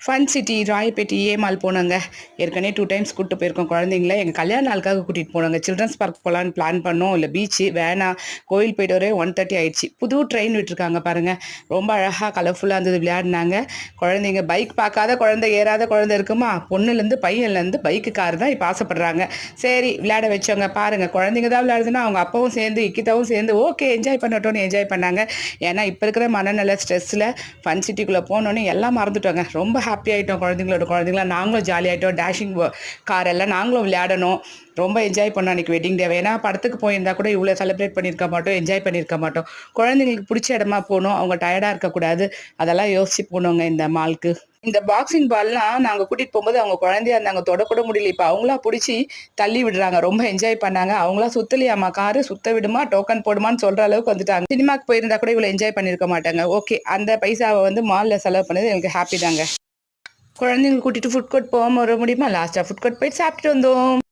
Fun city, Royapettah, ஏமால் போனோங்க. ஏற்கனவே 2 times கூட்டு போயிருக்கோம் குழந்தைங்கள. எங்க கல்யாண நாளுக்காக கூட்டிட்டு போனோங்க. சில்ட்ரன்ஸ் பார்க் போலான்னு பிளான் பண்ணோம். இல்ல பீச்சு வேணாம். கோயில் போயிட்டு வரவே 1:30 ஆயிடுச்சு. புது ட்ரெயின் விட்டுருக்காங்க பாருங்க. ரொம்ப அழகா கலர்ஃபுல்லா இருந்தது. விளையாடுனாங்க. குழந்தைங்க பைக் பார்க்காத குழந்தை, ஏறாத குழந்தை இருக்குமா? பொண்ணுலேருந்து பையன்லேருந்து பைக்கு, கார் தான் இப்ப ஆசைப்படுறாங்க. சரி விளையாட வச்சோங்க. பாருங்க குழந்தைங்க தான் விளையாடுதுன்னா, அவங்க அப்பாவும் சேர்ந்து, இக்கிதாவும் சேர்ந்து ஓகே என்ஜாய் பண்ணட்டும்னு என்ஜாய் பண்ணாங்க. ஏன்னா இப்ப இருக்கிற மனநல ஸ்ட்ரெஸ்ல ஃபன் சிட்டிக்குள்ள போனோனே எல்லாம் மறந்துட்டோங்க. ரொம்ப ஹாப்பி ஆகிட்டோம். குழந்தைங்களா நாங்களும் ஜாலி ஆகிட்டோம். டேஷிங் கார் எல்லாம் நாங்களும் விளையாடணும். ரொம்ப என்ஜாய் பண்ணோம் அன்றைக்கி வெட்டிங் டே. ஏன்னா படத்துக்கு போயிருந்தா கூட இவ்வளோ செலிப்ரேட் பண்ணியிருக்க மாட்டோம், என்ஜாய் பண்ணியிருக்க மாட்டோம். குழந்தைங்களுக்கு பிடிச்ச இடமா போகணும், அவங்க டயர்டாக இருக்கக்கூடாது, அதெல்லாம் யோசிச்சு போனோங்க இந்த மால்க்கு. இந்த பாக்ஸிங் பால்லாம் நாங்கள் கூட்டிகிட்டு போகும்போது அவங்க குழந்தையா இருந்தாங்க, தொடக்கூட முடியல. இப்போ அவங்களா பிடிச்சி தள்ளி விடுறாங்க. ரொம்ப என்ஜாய் பண்ணாங்க. அவங்களா சுத்தலையாமா, காரு சுத்த விடுமா, டோக்கன் போடுமான்னு சொல்கிற அளவுக்கு வந்துட்டாங்க. சினிமாக்கு போயிருந்தா கூட இவ்வளோ என்ஜாய் பண்ணியிருக்க மாட்டாங்க. ஓகே, அந்த பைசாவை வந்து மாலில் செலவு பண்ணது எனக்கு ஹாப்பி தாங்க. குழந்தைங்க கூட்டிட்டு ஃபுட் கோர்ட் போகாம வர முடியுமா? லாஸ்ட்டாக ஃபுட் கோர்ட் போயிட்டு சாப்பிட்டுட்டு வந்தோம்.